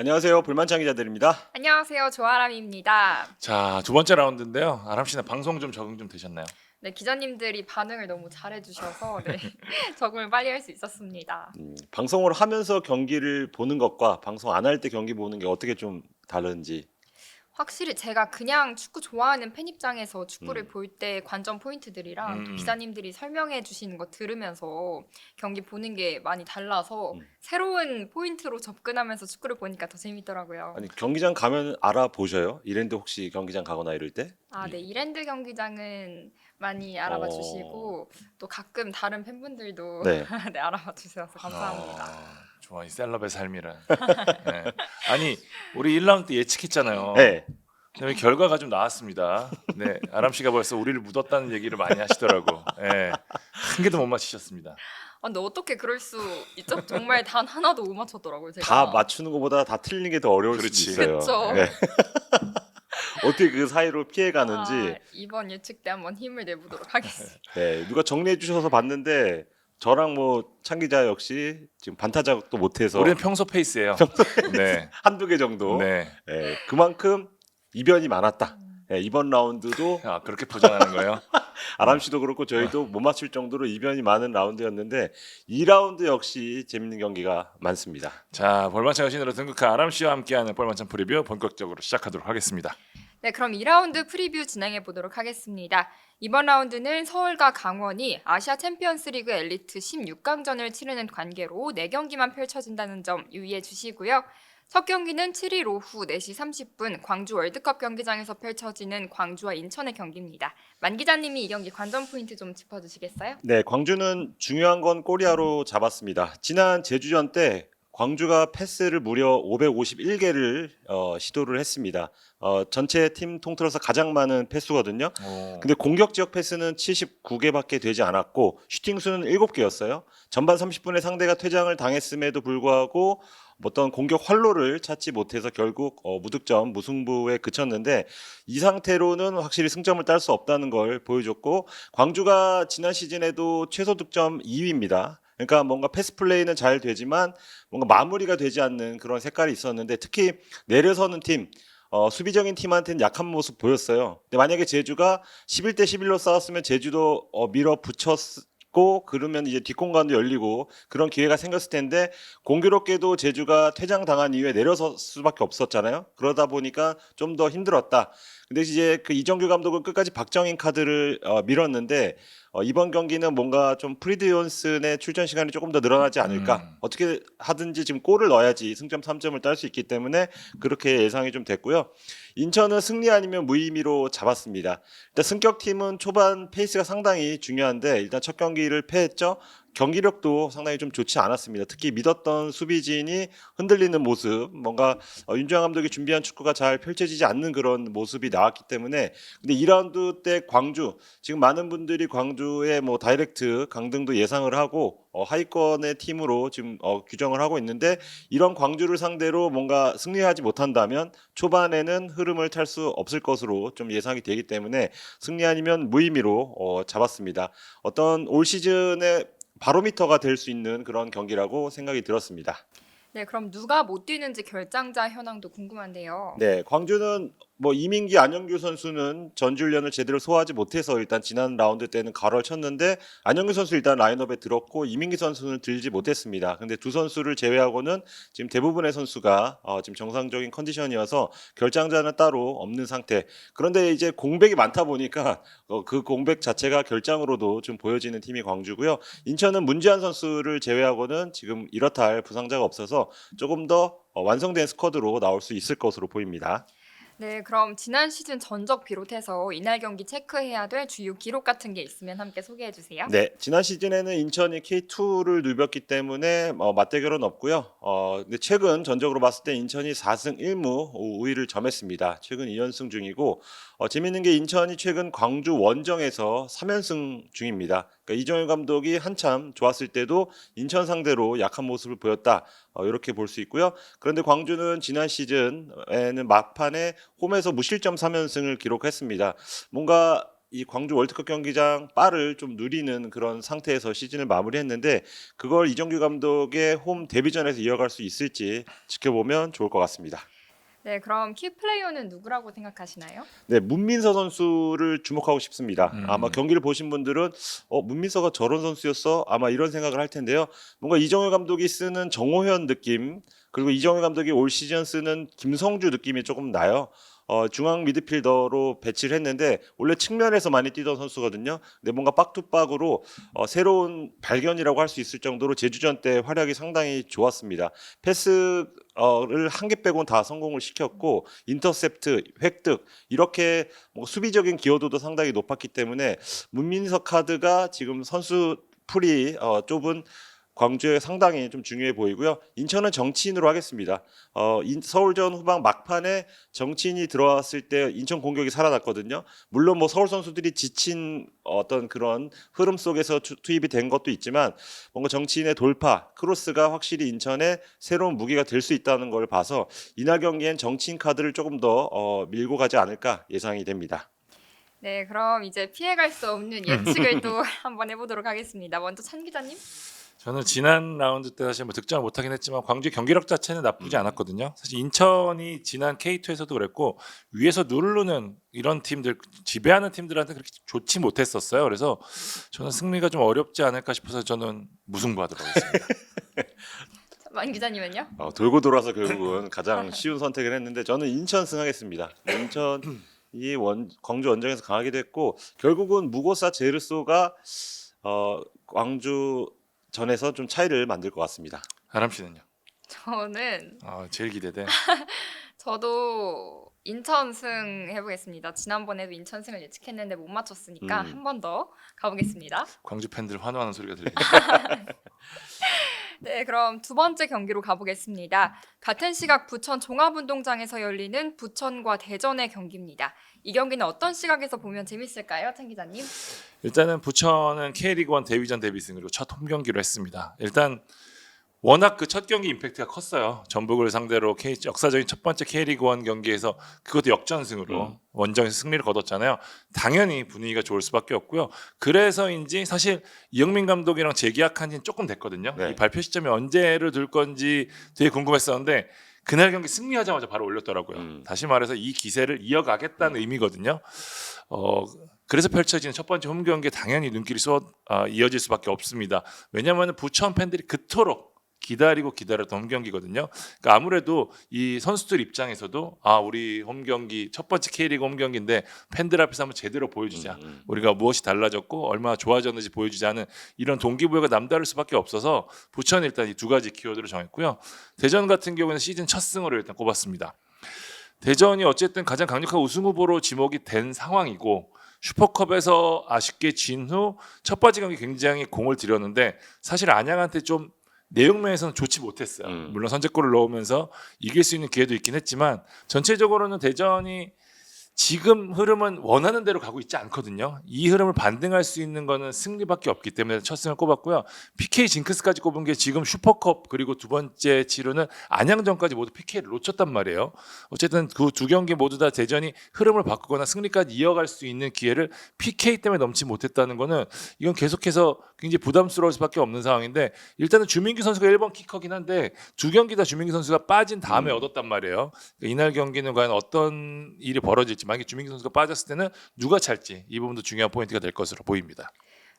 안녕하세요. 불만찬 기자들입니다. 안녕하세요. 조아람입니다. 자, 두 번째 라운드인데요. 아람 씨는 방송 좀 적응 좀 되셨나요? 네, 기자님들이 반응을 너무 잘해주셔서 네, 적응을 빨리 할 수 있었습니다. 방송을 하면서 경기를 보는 것과 방송 안 할 때 경기 보는 게 어떻게 좀 다른지. 확실히 제가 그냥 축구 좋아하는 팬 입장에서 축구를 음. 볼 때 관전 포인트들이랑 또 음. 기자님들이 설명해 주시는 거 들으면서 경기 보는 게 많이 달라서 음. 새로운 포인트로 접근하면서 축구를 보니까 더 재밌더라고요. 아니 경기장 가면 알아보셔요? 이랜드 혹시 경기장 가거나 이럴 때? 아, 네, 이랜드 경기장은 많이 어. 알아봐 주시고 또 가끔 다른 팬분들도 네. 네, 알아봐 주셔서 감사합니다. 좋아, 이 셀럽의 삶이란. 네. 아니, 우리 1라운드 때 예측했잖아요. 네. 근데 결과가 좀 나왔습니다. 네, 아람 씨가 벌써 우리를 묻었다는 얘기를 많이 하시더라고. 네, 한 개도 못 맞히셨습니다. 아, 근데 어떻게 그럴 수 있죠? 정말 단 하나도 못 맞췄더라고요, 제가. 다 맞추는 것보다 다 틀리는 게 더 어려울 그렇지. 수도 있어요. 그쵸. 네. 어떻게 그 사이로 피해 가는지 이번 예측 때 한번 힘을 내보도록 하겠습니다. 네, 누가 정리해 주셔서 봤는데 저랑 뭐 찬 기자 역시 지금 반타작도 못해서 우리는 평소 페이스예요. 네, 한두 개 정도 네. 네, 그만큼 이변이 많았다. 네, 이번 라운드도 아, 그렇게 포장하는 거예요? 아람 씨도 그렇고 저희도 못 맞출 정도로 이변이 많은 라운드였는데 2라운드 역시 재밌는 경기가 많습니다. 자, 볼만찬 신으로 등극한 아람 씨와 함께하는 볼만찬 프리뷰 본격적으로 시작하도록 하겠습니다. 네, 그럼 2라운드 프리뷰 진행해 보도록 하겠습니다. 이번 라운드는 서울과 강원이 아시아 챔피언스 리그 엘리트 16강전을 치르는 관계로 4경기만 펼쳐진다는 점 유의해 주시고요. 첫 경기는 7일 오후 4시 30분 광주 월드컵 경기장에서 펼쳐지는 광주와 인천의 경기입니다. 만 기자님이 이 경기 관전 포인트 좀 짚어주시겠어요? 네, 광주는 중요한 건 꼬리아로 잡았습니다. 지난 제주전 때 광주가 패스를 무려 551개를 시도를 했습니다. 전체 팀 통틀어서 가장 많은 패스거든요. 근데 공격 지역 패스는 79개밖에 되지 않았고 슈팅 수는 7개였어요. 전반 30분에 상대가 퇴장을 당했음에도 불구하고 어떤 공격 활로를 찾지 못해서 결국 무득점 무승부에 그쳤는데 이 상태로는 확실히 승점을 딸 수 없다는 걸 보여줬고 광주가 지난 시즌에도 최소 득점 2위입니다. 그러니까 뭔가 패스 플레이는 잘 되지만 뭔가 마무리가 되지 않는 그런 색깔이 있었는데 특히 내려서는 팀 수비적인 팀한테는 약한 모습 보였어요. 근데 만약에 제주가 11대 11로 싸웠으면 제주도 밀어붙였고 그러면 이제 뒷공간도 열리고 그런 기회가 생겼을 텐데 공교롭게도 제주가 퇴장당한 이후에 내려설 수밖에 없었잖아요. 그러다 보니까 좀 더 힘들었다. 근데 이제 그 이정규 감독은 끝까지 박정인 카드를 밀었는데 이번 경기는 뭔가 좀 프리드 존슨의 출전 시간이 조금 더 늘어나지 않을까. 어떻게 하든지 지금 골을 넣어야지 승점 3점을 딸 수 있기 때문에 그렇게 예상이 좀 됐고요. 인천은 승리 아니면 무의미로 잡았습니다. 일단 승격팀은 초반 페이스가 상당히 중요한데 일단 첫 경기를 패했죠. 경기력도 상당히 좀 좋지 않았습니다. 특히 믿었던 수비진이 흔들리는 모습, 뭔가 윤주환 감독이 준비한 축구가 잘 펼쳐지지 않는 그런 모습이 나왔기 때문에 근데 2라운드 때 광주 지금 많은 분들이 광주의 뭐 다이렉트 강등도 예상을 하고 하위권의 팀으로 지금 규정을 하고 있는데 이런 광주를 상대로 뭔가 승리하지 못한다면 초반에는 흐름을 탈 수 없을 것으로 좀 예상이 되기 때문에 승리 아니면 무의미로 잡았습니다. 어떤 올 시즌의 바로미터가 될 수 있는 그런 경기라고 생각이 들었습니다. 네, 그럼 누가 못 뛰는지 결장자 현황도 궁금한데요. 네, 광주는 뭐 이민기, 안영규 선수는 전주훈련을 제대로 소화하지 못해서 일단 지난 라운드 때는 가로를 쳤는데 안영규 선수 일단 라인업에 들었고 이민기 선수는 들지 못했습니다. 근데 두 선수를 제외하고는 지금 대부분의 선수가 지금 정상적인 컨디션이어서 결장자는 따로 없는 상태. 그런데 이제 공백이 많다 보니까 그 공백 자체가 결장으로도 좀 보여지는 팀이 광주고요. 인천은 문지한 선수를 제외하고는 지금 이렇다 할 부상자가 없어서 조금 더 완성된 스쿼드로 나올 수 있을 것으로 보입니다. 네, 그럼 지난 시즌 전적 비롯해서 이날 경기 체크해야 될 주요 기록 같은 게 있으면 함께 소개해 주세요. 네, 지난 시즌에는 인천이 K2를 누볐기 때문에 맞대결은 없고요. 근데 최근 전적으로 봤을 때 인천이 4승 1무 우위를 점했습니다. 최근 2연승 중이고 재밌는 게 인천이 최근 광주 원정에서 3연승 중입니다. 그러니까 이정현 감독이 한참 좋았을 때도 인천 상대로 약한 모습을 보였다. 이렇게 볼 수 있고요. 그런데 광주는 지난 시즌에는 막판에 홈에서 무실점 3연승을 기록했습니다. 뭔가 이 광주 월드컵 경기장 바를 좀 누리는 그런 상태에서 시즌을 마무리했는데 그걸 이정규 감독의 홈 데뷔전에서 이어갈 수 있을지 지켜보면 좋을 것 같습니다. 네, 그럼 키 플레이어는 누구라고 생각하시나요? 네, 문민서 선수를 주목하고 싶습니다. 아마 경기를 보신 분들은 문민서가 저런 선수였어? 아마 이런 생각을 할 텐데요. 뭔가 이정효 감독이 쓰는 정호현 느낌 그리고 이정효 감독이 올 시즌 쓰는 김성주 느낌이 조금 나요. 중앙 미드필더로 배치를 했는데 원래 측면에서 많이 뛰던 선수거든요. 근데 뭔가 박투박으로 새로운 발견이라고 할 수 있을 정도로 제주전 때 활약이 상당히 좋았습니다. 패스를 한 개 빼고는 다 성공을 시켰고 인터셉트, 획득 이렇게 뭐 수비적인 기여도도 상당히 높았기 때문에 문민석 카드가 지금 선수 풀이 좁은 광주에 상당히 좀 중요해 보이고요. 인천은 정치인으로 하겠습니다. 서울전 후반 막판에 정치인이 들어왔을 때 인천 공격이 살아났거든요. 물론 뭐 서울 선수들이 지친 어떤 그런 흐름 속에서 투입이 된 것도 있지만 뭔가 정치인의 돌파, 크로스가 확실히 인천의 새로운 무기가 될 수 있다는 걸 봐서 이날 경기엔 정치인 카드를 조금 더 밀고 가지 않을까 예상이 됩니다. 네, 그럼 이제 피해갈 수 없는 예측을 또 한번 해보도록 하겠습니다. 먼저 찬 기자님. 저는 지난 라운드 때 사실 뭐 득점을 못하긴 했지만 광주의 경기력 자체는 나쁘지 않았거든요. 사실 인천이 지난 K2에서도 그랬고 위에서 누르는 이런 팀들 지배하는 팀들한테 그렇게 좋지 못했었어요. 그래서 저는 승리가 좀 어렵지 않을까 싶어서 저는 무승부하도록 하겠습니다. 만 기자님은요? 돌고 돌아서 결국은 가장 쉬운 선택을 했는데 저는 인천 승하겠습니다. 인천이 광주 원정에서 강하기도 했고 결국은 무고사 제르소가 광주 전에서 좀 차이를 만들 것 같습니다. 아람 씨는요? 저는 제일 기대돼. 저도 인천승 해보겠습니다. 지난번에도 인천승을 예측했는데 못 맞췄으니까 한 번 더 가보겠습니다. 광주 팬들 환호하는 소리가 들립니다. 네, 그럼 두 번째 경기로 가보겠습니다. 같은 시각 부천 종합운동장에서 열리는 부천과 대전의 경기입니다. 이 경기는 어떤 시각에서 보면 재밌을까요, 찬 기자님? 일단은 부천은 K리그1 데뷔전 데뷔승 그리고 첫 홈 경기로 했습니다. 일단 워낙 그 첫 경기 임팩트가 컸어요. 전북을 상대로 역사적인 첫 번째 K리그1 경기에서 그것도 역전승으로 원정에서 승리를 거뒀잖아요. 당연히 분위기가 좋을 수밖에 없고요. 그래서인지 사실 이영민 감독이랑 재계약한 지는 조금 됐거든요. 네. 이 발표 시점이 언제를 둘 건지 되게 궁금했었는데 그날 경기 승리하자마자 바로 올렸더라고요. 다시 말해서 이 기세를 이어가겠다는 의미거든요. 그래서 펼쳐지는 첫 번째 홈 경기에 당연히 눈길이 이어질 수밖에 없습니다. 왜냐하면 부천 팬들이 그토록 기다렸던 홈 경기거든요. 그러니까 아무래도 이 선수들 입장에서도 우리 홈 경기 첫 번째 K리그 홈 경기인데 팬들 앞에서 한번 제대로 보여주자. 우리가 무엇이 달라졌고 얼마나 좋아졌는지 보여주자는 이런 동기부여가 남다를 수밖에 없어서 부천은 일단 이 두 가지 키워드를 정했고요. 대전 같은 경우에는 시즌 첫 승으로 일단 꼽았습니다. 대전이 어쨌든 가장 강력한 우승 후보로 지목이 된 상황이고 슈퍼컵에서 아쉽게 진 후 첫 번째 경기 굉장히 공을 들였는데 사실 안양한테 좀 내용면에서는 좋지 못했어요. 물론 선제골을 넣으면서 이길 수 있는 기회도 있긴 했지만 전체적으로는 대전이 지금 흐름은 원하는 대로 가고 있지 않거든요. 이 흐름을 반등할 수 있는 거는 승리밖에 없기 때문에 첫 승을 꼽았고요. PK 징크스까지 꼽은 게 지금 슈퍼컵 그리고 두 번째 치르는 안양전까지 모두 PK를 놓쳤단 말이에요. 어쨌든 그 두 경기 모두 다 대전이 흐름을 바꾸거나 승리까지 이어갈 수 있는 기회를 PK 때문에 넘지 못했다는 거는 이건 계속해서 굉장히 부담스러울 수밖에 없는 상황인데 일단은 주민규 선수가 1번 키커긴 한데 두 경기 다 주민규 선수가 빠진 다음에 얻었단 말이에요. 그러니까 이날 경기는 과연 어떤 일이 벌어질지 만약에 주민규 선수가 빠졌을 때는 누가 찰지 이 부분도 중요한 포인트가 될 것으로 보입니다.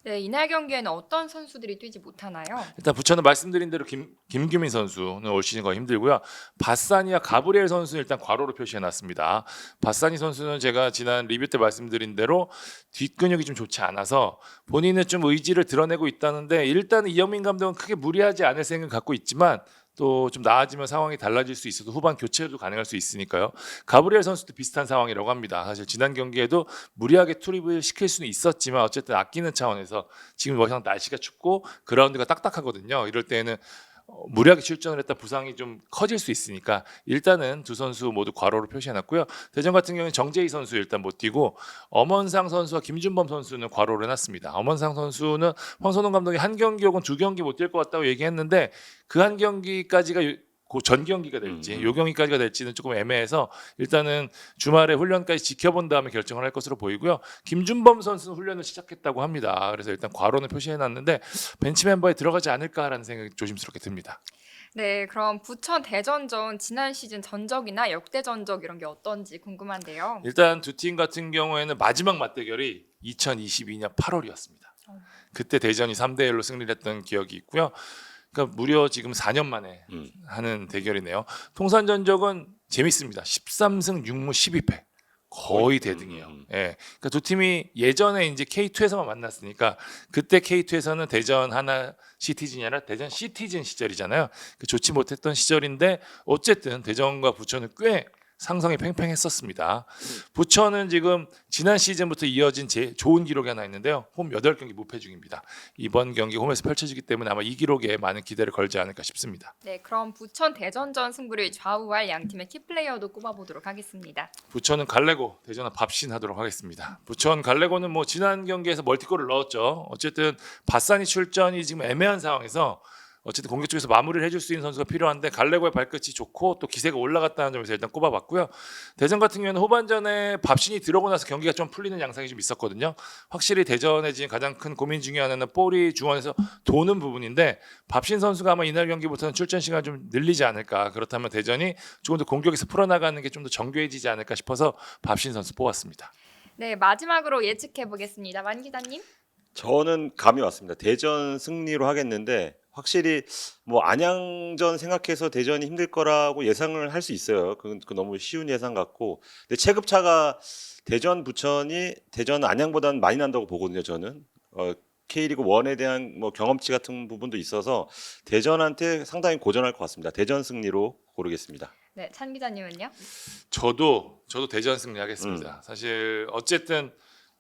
네, 이날 경기에는 어떤 선수들이 뛰지 못하나요? 일단 부천은 말씀드린 대로 김규민 선수는 올 시즌 거의 힘들고요. 바사니와 가브리엘 선수는 일단 괄호로 표시해놨습니다. 바사니 선수는 제가 지난 리뷰 때 말씀드린 대로 뒷근육이 좀 좋지 않아서 본인은 좀 의지를 드러내고 있다는데 일단 이영민 감독은 크게 무리하지 않을 생각을 갖고 있지만 또 좀 나아지면 상황이 달라질 수 있어도 후반 교체도 가능할 수 있으니까요. 가브리엘 선수도 비슷한 상황이라고 합니다. 사실 지난 경기에도 무리하게 투입을 시킬 수는 있었지만 어쨌든 아끼는 차원에서 지금 워낙 날씨가 춥고 그라운드가 딱딱하거든요. 이럴 때는 무리하게 출전을 했다 부상이 좀 커질 수 있으니까 일단은 두 선수 모두 괄호로 표시해놨고요. 대전 같은 경우는 정재희 선수 일단 못 뛰고 엄원상 선수와 김준범 선수는 괄호를 해놨습니다. 엄원상 선수는 황선홍 감독이 한 경기 혹은 두 경기 못 뛸 것 같다고 얘기했는데 그 한 경기까지가 그 전 경기가 될지, 음. 요 경기까지가 될지는 조금 애매해서 일단은 주말에 훈련까지 지켜본 다음에 결정을 할 것으로 보이고요. 김준범 선수는 훈련을 시작했다고 합니다. 그래서 일단 과로는 표시해놨는데 벤치 멤버에 들어가지 않을까라는 생각이 조심스럽게 듭니다. 네, 그럼 부천 대전전 지난 시즌 전적이나 역대 전적 이런 게 어떤지 궁금한데요. 일단 두 팀 같은 경우에는 마지막 맞대결이 2022년 8월이었습니다. 그때 대전이 3대1로 승리를 했던 기억이 있고요. 그러니까 무려 지금 4년 만에 하는 대결이네요. 통산 전적은 재밌습니다. 13승 6무 12패. 거의 대등이에요. 예. 그러니까 두 팀이 예전에 이제 K2에서만 만났으니까 그때 K2에서는 대전 하나 시티즌이 아니라 대전 시티즌 시절이잖아요. 그 좋지 못했던 시절인데 어쨌든 대전과 부천은 꽤 상성이 팽팽했었습니다. 부천은 지금 지난 시즌부터 이어진 좋은 기록이 하나 있는데요. 홈 8경기 무패 중입니다. 이번 경기 홈에서 펼쳐지기 때문에 아마 이 기록에 많은 기대를 걸지 않을까 싶습니다. 네, 그럼 부천 대전전 승부를 좌우할 양 팀의 키플레이어도 꼽아보도록 하겠습니다. 부천은 갈레고, 대전은 밥신하도록 하겠습니다. 부천 갈레고는 뭐 지난 경기에서 멀티골을 넣었죠. 어쨌든 바사니 출전이 지금 애매한 상황에서 어쨌든 공격 쪽에서 마무리를 해줄 수 있는 선수가 필요한데 갈레고의 발끝이 좋고 또 기세가 올라갔다는 점에서 일단 꼽아봤고요. 대전 같은 경우에는 후반전에 밥신이 들어오고 나서 경기가 좀 풀리는 양상이 좀 있었거든요. 확실히 대전의 지금 가장 큰 고민 중에 하나는 볼이 중원에서 도는 부분인데 밥신 선수가 아마 이날 경기부터는 출전 시간을 좀 늘리지 않을까. 그렇다면 대전이 조금 더 공격에서 풀어나가는 게 좀 더 정교해지지 않을까 싶어서 밥신 선수 뽑았습니다. 네, 마지막으로 예측해 보겠습니다. 만 기자님. 저는 감이 왔습니다. 대전 승리로 하겠는데 확실히 뭐 안양전 생각해서 대전이 힘들 거라고 예상을 할 수 있어요. 그건 너무 쉬운 예상 같고, 근데 체급차가 대전 부천이 대전 안양보다는 많이 난다고 보거든요. 저는 K리그 1에 대한 뭐 경험치 같은 부분도 있어서 대전한테 상당히 고전할 것 같습니다. 대전 승리로 고르겠습니다. 네, 찬 기자님은요? 저도 대전 승리하겠습니다. 사실 어쨌든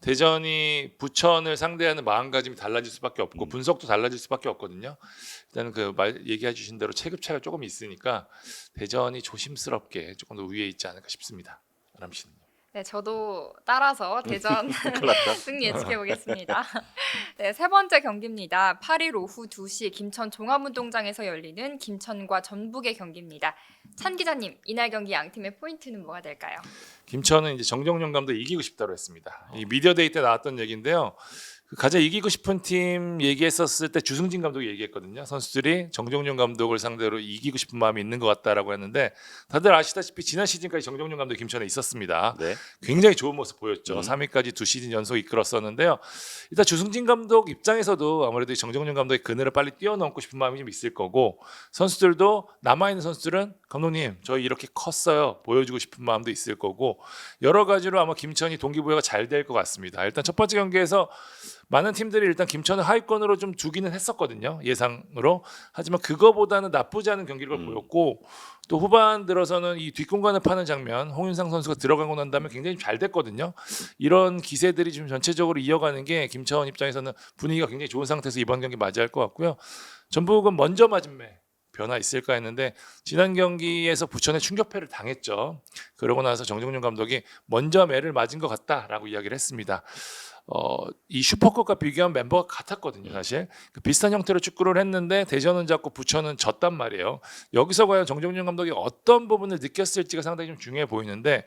대전이 부천을 상대하는 마음가짐이 달라질 수밖에 없고 분석도 달라질 수밖에 없거든요. 일단은 그 얘기해 주신 대로 체급 차이가 조금 있으니까 대전이 조심스럽게 조금 더 위에 있지 않을까 싶습니다. 아람신. 네, 저도 따라서 대전 큰일 났다. 승리 예측해 보겠습니다. 네, 세 번째 경기입니다. 8일 오후 2시 김천 종합운동장에서 열리는 김천과 전북의 경기입니다. 찬 기자님, 이날 경기 양 팀의 포인트는 뭐가 될까요? 김천은 이제 정정용 감독이 이기고 싶다고 했습니다. 이 미디어데이 때 나왔던 얘기인데요. 그 가장 이기고 싶은 팀 얘기했었을 때 주승진 감독이 얘기했거든요. 선수들이 정정용 감독을 상대로 이기고 싶은 마음이 있는 것 같다라고 했는데 다들 아시다시피 지난 시즌까지 정정용 감독이 김천에 있었습니다. 네. 굉장히 좋은 모습 보였죠. 3위까지 2시즌 연속 이끌었었는데요. 일단 주승진 감독 입장에서도 아무래도 정정용 감독의 그늘을 빨리 뛰어넘고 싶은 마음이 좀 있을 거고 선수들도 남아있는 선수들은 감독님 저희 이렇게 컸어요. 보여주고 싶은 마음도 있을 거고 여러 가지로 아마 김천이 동기부여가 잘 될 것 같습니다. 일단 첫 번째 경기에서 많은 팀들이 일단 김천을 하위권으로 좀 두기는 했었거든요. 예상으로. 하지만 그거보다는 나쁘지 않은 경기를 보였고 또 후반 들어서는 이 뒷공간을 파는 장면 홍윤상 선수가 들어가고 난 다음에 굉장히 잘 됐거든요. 이런 기세들이 좀 전체적으로 이어가는 게 김천 입장에서는 분위기가 굉장히 좋은 상태에서 이번 경기 맞이할 것 같고요. 전북은 먼저 맞은 매 변화 있을까 했는데 지난 경기에서 부천에 충격패를 당했죠. 그러고 나서 정정용 감독이 먼저 매를 맞은 것 같다라고 이야기를 했습니다. 이 슈퍼컵과 비교한 멤버가 같았거든요. 사실 그 비슷한 형태로 축구를 했는데 대전은 잡고 부천은 졌단 말이에요. 여기서 과연 정정용 감독이 어떤 부분을 느꼈을지가 상당히 좀 중요해 보이는데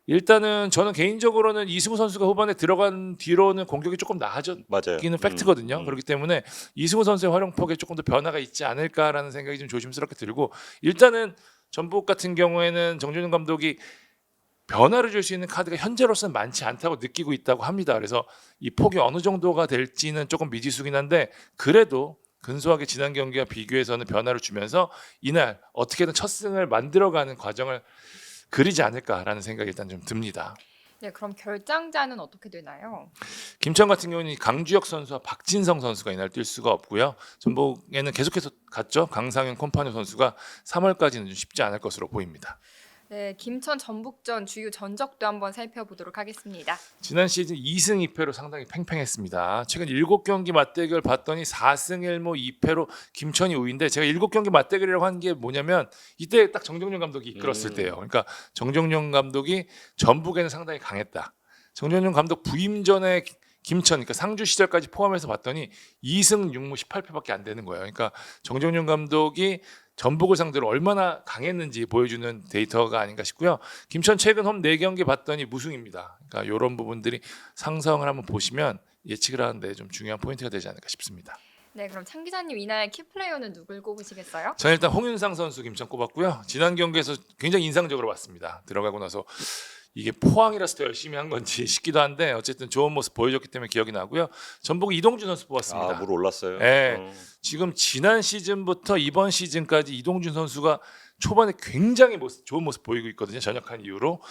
일단은 저는 개인적으로는 이승우 선수가 후반에 들어간 뒤로는 공격이 조금 나아졌기는 맞아요. 팩트거든요. 그렇기 때문에 이승우 선수의 활용폭에 조금 더 변화가 있지 않을까라는 생각이 좀 조심스럽게 들고 일단은 전북 같은 경우에는 정준영 감독이 변화를 줄 수 있는 카드가 현재로서는 많지 않다고 느끼고 있다고 합니다. 그래서 이 폭이 어느 정도가 될지는 조금 미지수긴 한데 그래도 근소하게 지난 경기와 비교해서는 변화를 주면서 이날 어떻게든 첫 승을 만들어가는 과정을 그리지 않을까라는 생각이 일단 좀 듭니다. 네, 그럼 결장자는 어떻게 되나요? 김천 같은 경우는 강주혁 선수와 박진성 선수가 이날 뛸 수가 없고요. 전북에는 계속해서 갔죠. 강상현 콤파뉴 선수가 3월까지는 좀 쉽지 않을 것으로 보입니다. 네, 김천 전북전 주요 전적도 한번 살펴보도록 하겠습니다. 지난 시즌 2승 2패로 상당히 팽팽했습니다. 최근 7경기 맞대결 봤더니 4승 1무 2패로 김천이 우위인데 제가 7경기 맞대결이라고 한 게 뭐냐면 이때 딱 정정용 감독이 이끌었을 때예요. 그러니까 정정용 감독이 전북에는 상당히 강했다. 정정용 감독 부임 전에 김천, 그러니까 상주 시절까지 포함해서 봤더니 2승 6무 18패밖에 안 되는 거예요. 그러니까 정정용 감독이 전북을 상대로 얼마나 강했는지 보여주는 데이터가 아닌가 싶고요. 김천 최근 홈 4경기 봤더니 무승입니다. 그러니까 이런 부분들이 상성을 한번 보시면 예측을 하는데 좀 중요한 포인트가 되지 않을까 싶습니다. 네, 그럼 창 기자님 이날 키플레이어는 누굴 꼽으시겠어요? 저는 일단 홍윤상 선수 김천 꼽았고요. 지난 경기에서 굉장히 인상적으로 봤습니다. 들어가고 나서 이게 포항이라서 더 열심히 한 건지 싶기도 한데 어쨌든 좋은 모습 보여줬기 때문에 기억이 나고요. 전북 이동준 선수 뽑았습니다. 물 올랐어요. 네, 지금 지난 시즌부터 이번 시즌까지 이동준 선수가 초반에 굉장히 좋은 모습 보이고 있거든요. 전역한 이후로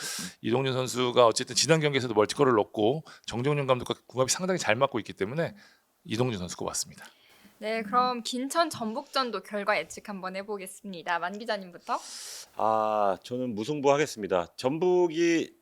이동준 선수가 어쨌든 지난 경기에서도 멀티골을 넣고 정정용 감독과 궁합이 상당히 잘 맞고 있기 때문에 이동준 선수 꼽았습니다. 네, 그럼 김천 전북전도 결과 예측 한번 해보겠습니다. 만 기자님부터. 저는 무승부하겠습니다. 전북이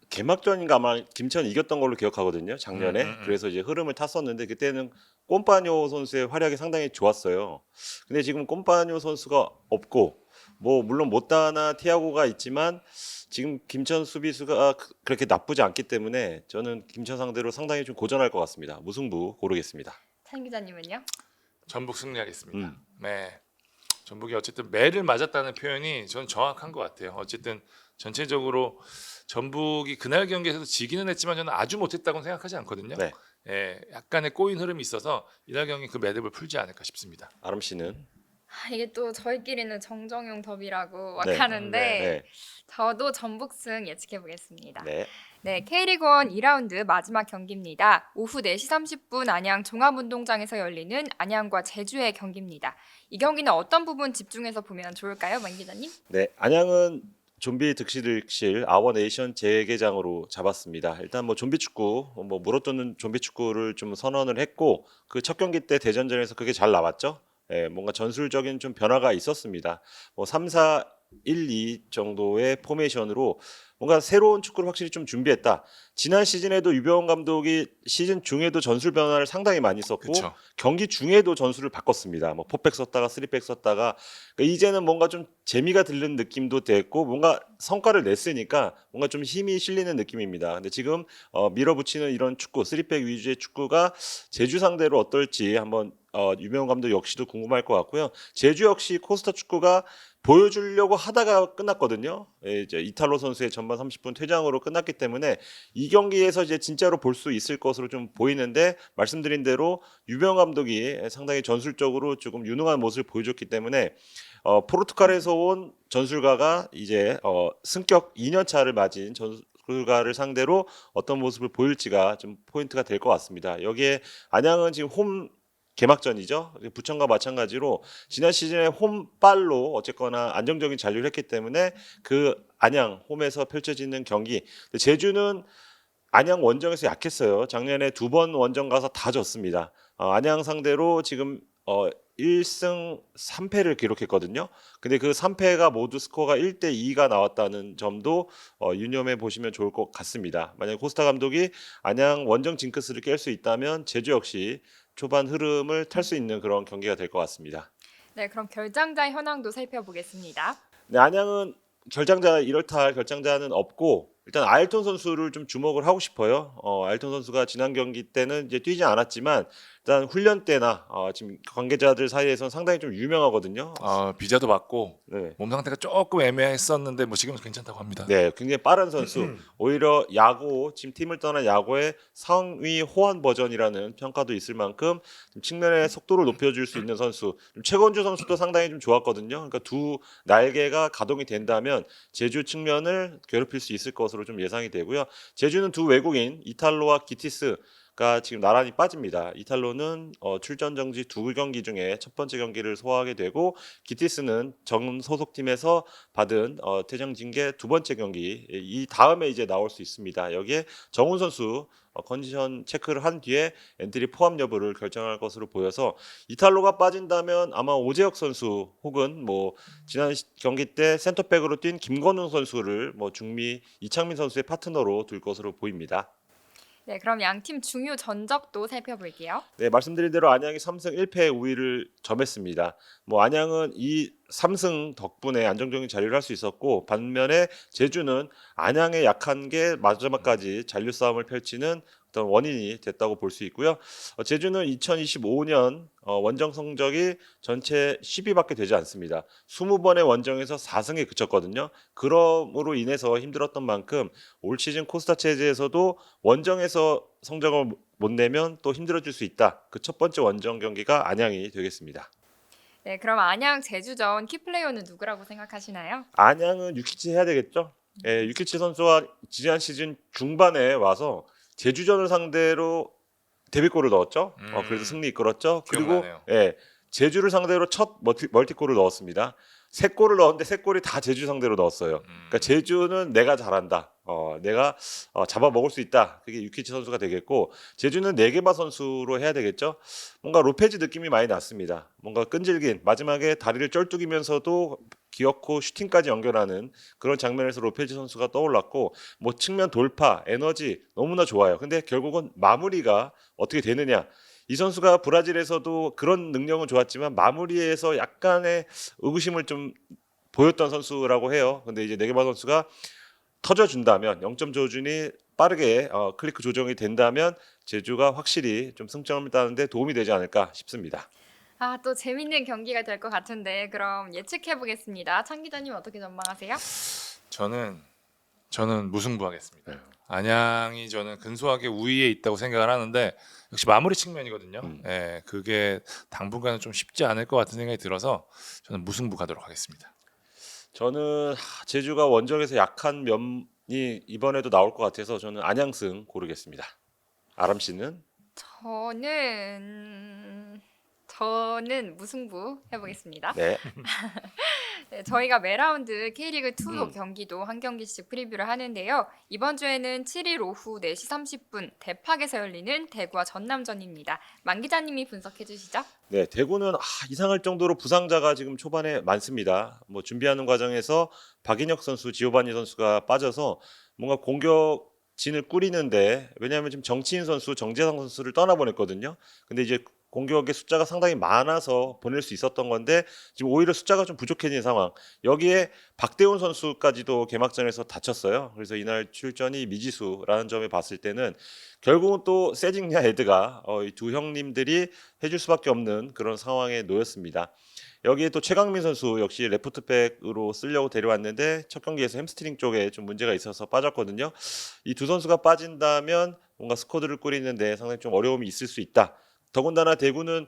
개막전인가 아마 김천이 이겼던 걸로 기억하거든요. 작년에. 그래서 이제 흐름을 탔었는데 그때는 꼼파뇨 선수의 활약이 상당히 좋았어요. 근데 지금 꼼파뇨 선수가 없고 뭐 물론 못다나 티아고가 있지만 지금 김천 수비수가 그렇게 나쁘지 않기 때문에 저는 김천 상대로 상당히 좀 고전할 것 같습니다. 무승부 고르겠습니다. 창 기자님은요? 전북 승리하겠습니다. 음. 네, 전북이 어쨌든 매를 맞았다는 표현이 저는 정확한 것 같아요. 어쨌든 전체적으로 전북이 그날 경기에서도 지기는 했지만 저는 아주 못했다고 생각하지 않거든요. 네. 예, 약간의 꼬인 흐름이 있어서 이날 경기 그 매듭을 풀지 않을까 싶습니다. 아름 씨는? 이게 또 저희끼리는 정정용 더비라고 막 네. 하는데 네. 저도 전북승 예측해 보겠습니다. 네. 네, K리그1 2라운드 마지막 경기입니다. 오후 4시 30분 안양 종합운동장에서 열리는 안양과 제주의 경기입니다. 이 경기는 어떤 부분 집중해서 보면 좋을까요, 만 기자님? 네. 안양은 좀비 득실득실 아워네이션 재개장으로 잡았습니다. 일단 뭐 좀비 축구, 뭐 물어뜯는 좀비 축구를 좀 선언을 했고 그 첫 경기 때 대전전에서 그게 잘 나왔죠. 예, 뭔가 전술적인 좀 변화가 있었습니다. 뭐 3-4-1-2 정도의 포메이션으로 뭔가 새로운 축구를 확실히 좀 준비했다. 지난 시즌에도 유병헌 감독이 시즌 중에도 전술 변화를 상당히 많이 썼고 그렇죠. 경기 중에도 전술을 바꿨습니다. 뭐 4백 썼다가 3백 썼다가 그러니까 이제는 뭔가 좀 재미가 들는 느낌도 됐고 뭔가 성과를 냈으니까 뭔가 좀 힘이 실리는 느낌입니다. 근데 지금 밀어붙이는 이런 축구, 3백 위주의 축구가 제주 상대로 어떨지 한번 유병헌 감독 역시도 궁금할 것 같고요. 제주 역시 코스타 축구가 보여주려고 하다가 끝났거든요. 예, 이제 이탈로 선수의 전반 30분 퇴장으로 끝났기 때문에 이 경기에서 이제 진짜로 볼 수 있을 것으로 좀 보이는데 말씀드린 대로 유병헌 감독이 상당히 전술적으로 조금 유능한 모습을 보여줬기 때문에 포르투갈에서 온 전술가가 이제 승격 2년 차를 맞은 전술가를 상대로 어떤 모습을 보일지가 좀 포인트가 될 것 같습니다. 여기에 안양은 지금 홈 개막전이죠. 부천과 마찬가지로 지난 시즌에 홈빨로 어쨌거나 안정적인 잔류를 했기 때문에 그 안양 홈에서 펼쳐지는 경기. 제주는 안양 원정에서 약했어요. 작년에 2번 원정 가서 다 졌습니다. 안양 상대로 지금 1승 3패를 기록했거든요. 근데 그 3패가 모두 스코어가 1대2가 나왔다는 점도 유념해 보시면 좋을 것 같습니다. 만약에 코스타 감독이 안양 원정 징크스를 깰 수 있다면 제주 역시 초반 흐름을 탈 수 있는 그런 경기가 될 것 같습니다. 네, 그럼 결장자 현황도 살펴보겠습니다. 네, 안양은 결장자 이렇다 할 결장자는 없고 일단 아일톤 선수를 좀 주목을 하고 싶어요. 아일톤 선수가 지난 경기 때는 이제 뛰지 않았지만 일단 훈련 때나 지금 관계자들 사이에서는 상당히 좀 유명하거든요. 비자도 받고 네. 몸 상태가 조금 애매했었는데 뭐 지금은 괜찮다고 합니다. 네, 굉장히 빠른 선수. 오히려 야구, 지금 팀을 떠난 야구의 상위 호환 버전이라는 평가도 있을 만큼 좀 측면의 속도를 높여줄 수 있는 선수. 좀 최건주 선수도 상당히 좀 좋았거든요. 그러니까 두 날개가 가동이 된다면 제주 측면을 괴롭힐 수 있을 것으로 좀 예상이 되고요. 제주는 두 외국인 이탈로와 기티스가 지금 나란히 빠집니다. 이탈로는 출전 정지 2경기 중에 첫 번째 경기를 소화하게 되고 기티스는 전 소속팀에서 받은 퇴장 징계 2번째 경기 이 다음에 이제 나올 수 있습니다. 여기에 정훈 선수 컨디션 체크를 한 뒤에 엔트리 포함 여부를 결정할 것으로 보여서 이탈로가 빠진다면 아마 오재혁 선수 혹은 뭐 지난 경기 때 센터백으로 뛴 김건웅 선수를 뭐 중미 이창민 선수의 파트너로 둘 것으로 보입니다. 네, 그럼 양팀 중요 전적도 살펴볼게요. 네, 말씀드린 대로 안양이 3승 1패 우위를 점했습니다. 뭐 안양은 이 3승 덕분에 안정적인 잔류를 할 수 있었고 반면에 제주는 안양에 약한 게 마지막까지 잔류 싸움을 펼치는 어떤 원인이 됐다고 볼 수 있고요. 제주는 2025년 원정 성적이 전체 10위밖에 되지 않습니다. 20번의 원정에서 4승에 그쳤거든요. 그럼으로 인해서 힘들었던 만큼 올 시즌 코스타 체제에서도 원정에서 성적을 못 내면 또 힘들어질 수 있다. 그 첫 번째 원정 경기가 안양이 되겠습니다. 네, 그럼 안양 제주전 키플레이어는 누구라고 생각하시나요? 안양은 유키치 해야 되겠죠? 예, 유키치 선수가 지난 시즌 중반에 와서 제주전을 상대로 데뷔골을 넣었죠. 그래서 승리 이끌었죠. 그리고 기억나네요. 예, 제주를 상대로 첫 멀티골을 넣었습니다. 세 골을 넣었는데 세 골이 다 제주 상대로 넣었어요. 그러니까 제주는 내가 잘한다. 내가 잡아먹을 수 있다. 그게 유키치 선수가 되겠고 제주는 네게바 선수로 해야 되겠죠. 뭔가 로페즈 느낌이 많이 났습니다. 뭔가 끈질긴 마지막에 다리를 쩔뚝이면서도 기어코 슈팅까지 연결하는 그런 장면에서 로페즈 선수가 떠올랐고 뭐 측면 돌파, 에너지 너무나 좋아요. 근데 결국은 마무리가 어떻게 되느냐. 이 선수가 브라질에서도 그런 능력은 좋았지만 마무리에서 약간의 의구심을 좀 보였던 선수라고 해요. 근데 이제 네게바 선수가 터져준다면 0점 조준이 빠르게 클리크 조정이 된다면 제주가 확실히 좀 승점을 따는데 도움이 되지 않을까 싶습니다. 아, 또 재밌는 경기가 될 것 같은데 그럼 예측해 보겠습니다. 창 기자님 어떻게 전망하세요? 저는 무승부하겠습니다. 네. 안양이 저는 근소하게 우위에 있다고 생각을 하는데 역시 마무리 측면이거든요. 예, 그게 당분간은 좀 쉽지 않을 것 같은 생각이 들어서 저는 무승부 가도록 하겠습니다. 저는 제주가 원정에서 약한 면이 이번에도 나올 것 같아서 저는 안양승 고르겠습니다. 아람 씨는? 저는 무승부 해보겠습니다. 네. 네, 저희가 매 라운드 K리그 2 음. 경기도 한 경기씩 프리뷰를 하는데요. 이번 주에는 7일 오후 4시 30분 대팍에서 열리는 대구와 전남전입니다. 만 기자님이 분석해 주시죠. 네, 대구는 이상할 정도로 부상자가 지금 초반에 많습니다. 뭐 준비하는 과정에서 박인혁 선수, 지오바니 선수가 빠져서 뭔가 공격진을 꾸리는데 왜냐하면 지금 정치인 선수, 정재상 선수를 떠나보냈거든요. 근데 이제 공격의 숫자가 상당히 많아서 보낼 수 있었던 건데 지금 오히려 숫자가 좀 부족해진 상황. 여기에 박대훈 선수까지도 개막전에서 다쳤어요. 그래서 이날 출전이 미지수라는 점에 봤을 때는 결국은 또 세징야 에드가 이 두 형님들이 해줄 수밖에 없는 그런 상황에 놓였습니다. 여기에 또 최강민 선수 역시 레프트백으로 쓰려고 데려왔는데 첫 경기에서 햄스트링 쪽에 좀 문제가 있어서 빠졌거든요. 이 두 선수가 빠진다면 뭔가 스쿼드를 꾸리는데 상당히 좀 어려움이 있을 수 있다. 더군다나 대구는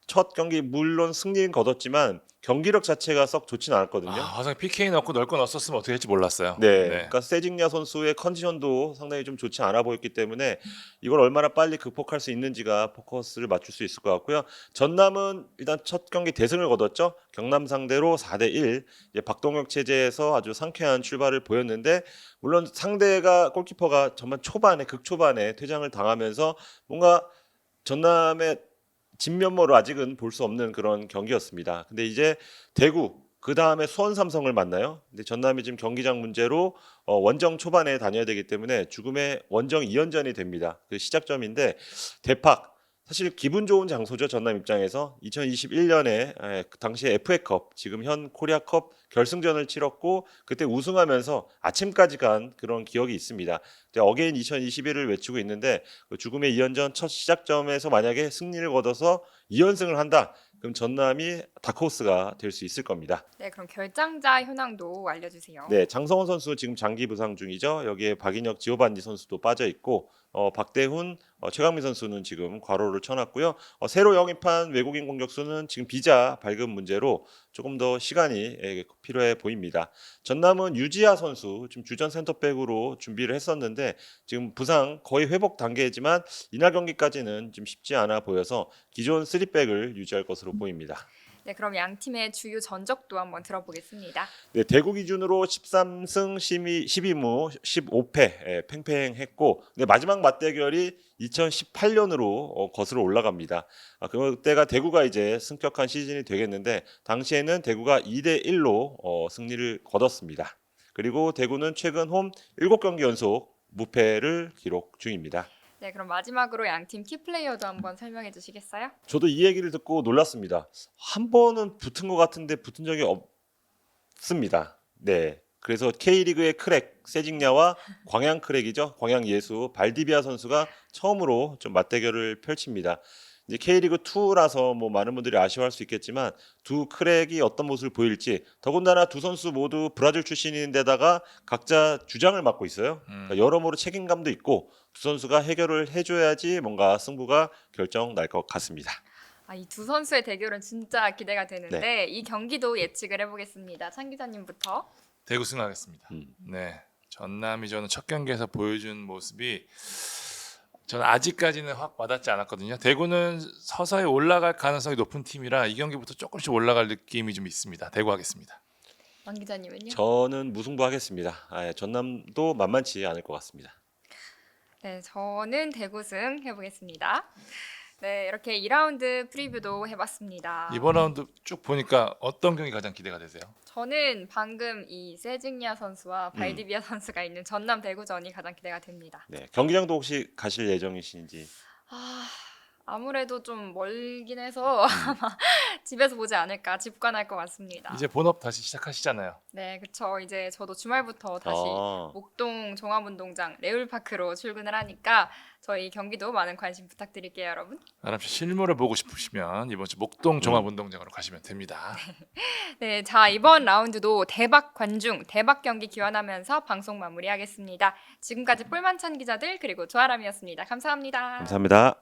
첫 경기 물론 승리는 거뒀지만 경기력 자체가 썩 좋지는 않았거든요. 화성 PK 넣고 넣을 거 넣었으면 어떻게 될지 몰랐어요. 네, 그러니까 세징야 선수의 컨디션도 상당히 좀 좋지 않아 보였기 때문에 이걸 얼마나 빨리 극복할 수 있는지가 포커스를 맞출 수 있을 것 같고요. 전남은 일단 첫 경기 대승을 거뒀죠. 경남 상대로 4대1 이제 박동혁 체제에서 아주 상쾌한 출발을 보였는데 물론 상대가 골키퍼가 정말 극초반에 퇴장을 당하면서 뭔가 전남의 진면모를 아직은 볼 수 없는 그런 경기였습니다. 근데 이제 대구 그 다음에 수원 삼성을 만나요. 근데 전남이 지금 경기장 문제로 원정 초반에 다녀야 되기 때문에 죽음의 원정 2연전이 됩니다. 그 시작점인데 대팍 사실 기분 좋은 장소죠. 전남 입장에서 2021년에 그 당시에 FA컵 지금 현 코리아컵 결승전을 치렀고 그때 우승하면서 아침까지 간 그런 기억이 있습니다. 어게인 2021을 외치고 있는데 그 죽음의 2연전 첫 시작점에서 만약에 승리를 거둬서 2연승을 한다. 그럼 전남이 다크호스가 될 수 있을 겁니다. 네, 그럼 결장자 현황도 알려주세요. 네, 장성원 선수 지금 장기 부상 중이죠. 여기에 박인혁, 지오반니 선수도 빠져 있고 박대훈, 최강민 선수는 지금 과로를 쳐놨고요. 새로 영입한 외국인 공격수는 지금 비자 발급 문제로 조금 더 시간이 필요해 보입니다. 전남은 유지하 선수 지금 주전 센터백으로 준비를 했었는데 지금 부상 거의 회복 단계이지만 이날 경기까지는 좀 쉽지 않아 보여서 기존 3백을 유지할 것으로 보입니다. 네, 그럼 양 팀의 주요 전적도 한번 들어보겠습니다. 네, 대구 기준으로 13승 12무 15패 팽팽했고 근데 마지막 맞대결이 2018년으로 거슬러 올라갑니다. 그때가 대구가 이제 승격한 시즌이 되겠는데 당시에는 대구가 2대1로 승리를 거뒀습니다. 그리고 대구는 최근 홈 7경기 연속 무패를 기록 중입니다. 네, 그럼 마지막으로 양 팀 키플레이어도 한번 설명해 주시겠어요? 저도 이 얘기를 듣고 놀랐습니다. 한 번은 붙은 것 같은데 붙은 적이 없습니다. 네. 그래서 K리그의 크랙 세징야와 광양 크랙이죠. 광양 예수 발디비아 선수가 처음으로 좀 맞대결을 펼칩니다. 이제 K리그 2라서 뭐 많은 분들이 아쉬워할 수 있겠지만 두 크랙이 어떤 모습을 보일지, 더군다나 두 선수 모두 브라질 출신인데다가 각자 주장을 맡고 있어요. 그러니까 여러모로 책임감도 있고 두 선수가 해결을 해줘야지 뭔가 승부가 결정 날 것 같습니다. 이 두 선수의 대결은 진짜 기대가 되는데 이 경기도 예측을 해보겠습니다. 창 기자님부터. 대구 승하겠습니다. 음. 네, 전남이전은 첫 경기에서 보여준 모습이 저는 아직까지는 확 와닿지 않았거든요. 대구는 서서히 올라갈 가능성이 높은 팀이라 이 경기부터 조금씩 올라갈 느낌이 좀 있습니다. 대구 하겠습니다. 왕 기자님은요? 저는 무승부하겠습니다. 전남도 만만치 않을 것 같습니다. 네, 저는 대구승 해보겠습니다. 네, 이렇게 2라운드 프리뷰도 해봤습니다. 이번 라운드 쭉 보니까 어떤 경기 가장 기대가 되세요? 저는 방금 이 세징야 선수와 발디비아 선수가 있는 전남 대구전이 가장 기대가 됩니다. 네, 경기장도 혹시 가실 예정이신지? 아무래도 좀 멀긴 해서 아마 집에서 보지 않을까 직관할 것 같습니다. 이제 본업 다시 시작하시잖아요. 네, 그쵸. 이제 저도 주말부터 다시 목동 종합운동장 레울파크로 출근을 하니까 저희 경기도 많은 관심 부탁드릴게요, 여러분. 아람씨 실물을 보고 싶으시면 이번 주 목동 종합운동장으로 가시면 됩니다. 네, 자 이번 라운드도 대박 관중, 대박 경기 기원하면서 방송 마무리하겠습니다. 지금까지 뿔만찬 기자들 그리고 조아람이었습니다. 감사합니다. 감사합니다.